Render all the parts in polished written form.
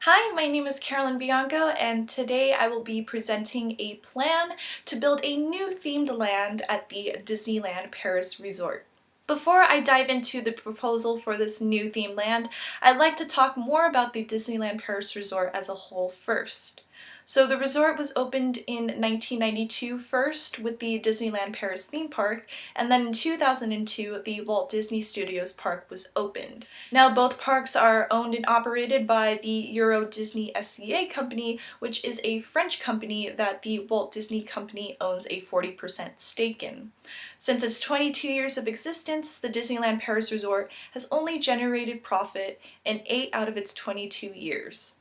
Hi, my name is Carolyn Bianco, and today I will be presenting a plan to build a new themed land at the Disneyland Paris Resort. Before I dive into the proposal for this new themed land, I'd like to talk more about the Disneyland Paris Resort as a whole first. So the resort was opened in 1992 first with the Disneyland Paris theme park, and then in 2002 the Walt Disney Studios Park was opened. Now both parks are owned and operated by the Euro Disney SCA company, which is a French company that the Walt Disney Company owns a 40% stake in. Since its 22 years of existence, the Disneyland Paris Resort has only generated profit in 8 out of its 22 years.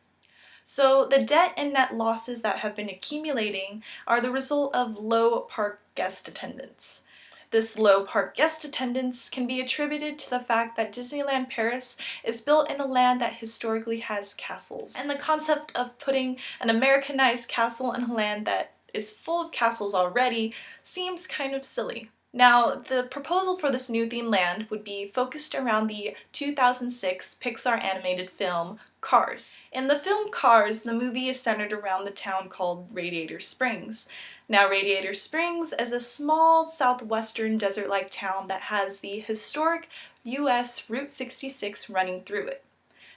So the debt and net losses that have been accumulating are the result of low park guest attendance. This low park guest attendance can be attributed to the fact that Disneyland Paris is built in a land that historically has castles. And the concept of putting an Americanized castle in a land that is full of castles already seems kind of silly. Now, the proposal for this new themed land would be focused around the 2006 Pixar animated film Cars. In the film Cars, the movie is centered around the town called Radiator Springs. Now, Radiator Springs is a small southwestern desert-like town that has the historic US Route 66 running through it.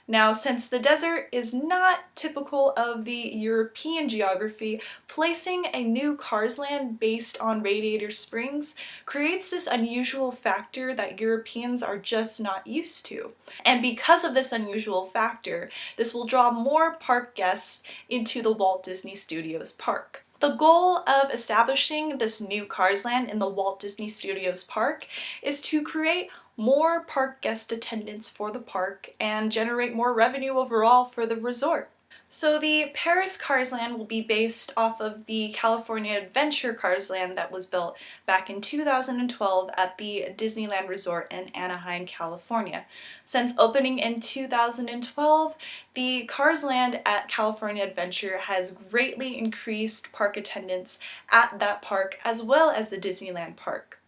Now, since the desert is not typical of the European geography, placing a new Cars land based on Radiator Springs creates this unusual factor that Europeans are just not used to. And because of this unusual factor, this will draw more park guests into the Walt Disney Studios Park. The goal of establishing this new Cars land in the Walt Disney Studios Park is to create more park guest attendance for the park and generate more revenue overall for the resort. So the Paris Cars Land will be based off of the California Adventure Cars Land that was built back in 2012 at the Disneyland Resort in Anaheim, California. Since opening in 2012, the Cars Land at California Adventure has greatly increased park attendance at that park as well as the Disneyland Park.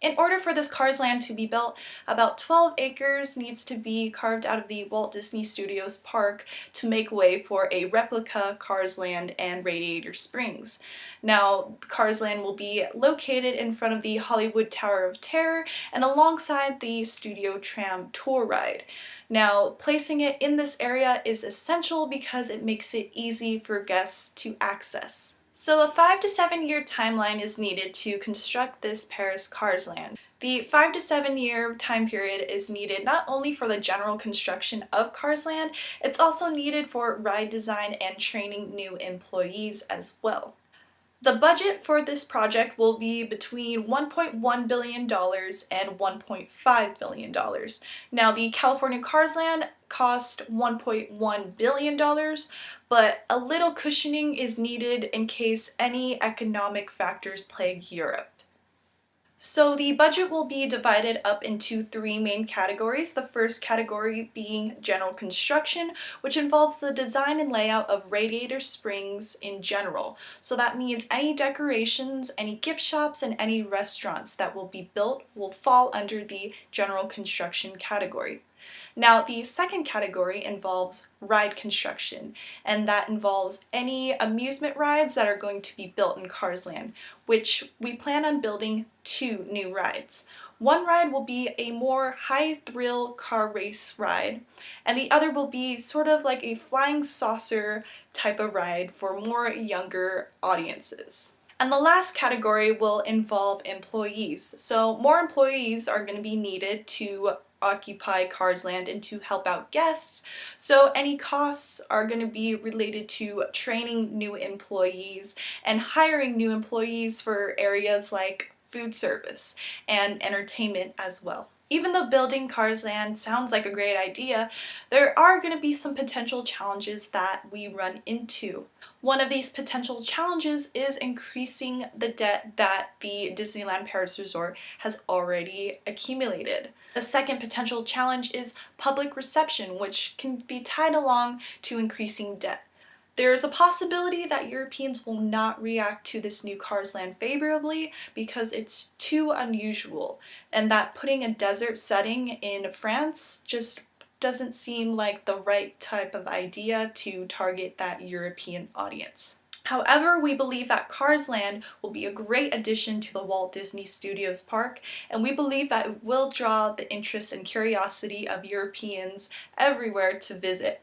In order for this Cars land to be built, about 12 acres needs to be carved out of the Walt Disney Studios Park to make way for a replica Cars Land and Radiator Springs. Now, Cars Land will be located in front of the Hollywood Tower of Terror and alongside the Studio Tram tour ride. Now, placing it in this area is essential because it makes it easy for guests to access. So a 5 to 7 year timeline is needed to construct this Paris Cars land. The 5 to 7 year time period is needed not only for the general construction of Cars land, it's also needed for ride design and training new employees as well. The budget for this project will be between $1.1 billion and $1.5 billion. Now, the California Cars land cost $1.1 billion, but a little cushioning is needed in case any economic factors plague Europe. So the budget will be divided up into 3 main categories. The first category being general construction, which involves the design and layout of Radiator Springs in general. So that means any decorations, any gift shops, and any restaurants that will be built will fall under the general construction category. Now, the second category involves ride construction, and that involves any amusement rides that are going to be built in Cars Land, which we plan on building 2 new rides. One ride will be a more high-thrill car race ride, and the other will be sort of like a flying saucer type of ride for more younger audiences. And the last category will involve employees. So more employees are going to be needed to occupy Cars Land and to help out guests, so any costs are going to be related to training new employees and hiring new employees for areas like food service and entertainment as well. Even though building Cars Land sounds like a great idea, there are going to be some potential challenges that we run into. One of these potential challenges is increasing the debt that the Disneyland Paris Resort has already accumulated. The second potential challenge is public reception, which can be tied along to increasing debt. There is a possibility that Europeans will not react to this new Cars land favorably because it's too unusual, and that putting a desert setting in France just doesn't seem like the right type of idea to target that European audience. However, we believe that Cars Land will be a great addition to the Walt Disney Studios park, and we believe that it will draw the interest and curiosity of Europeans everywhere to visit.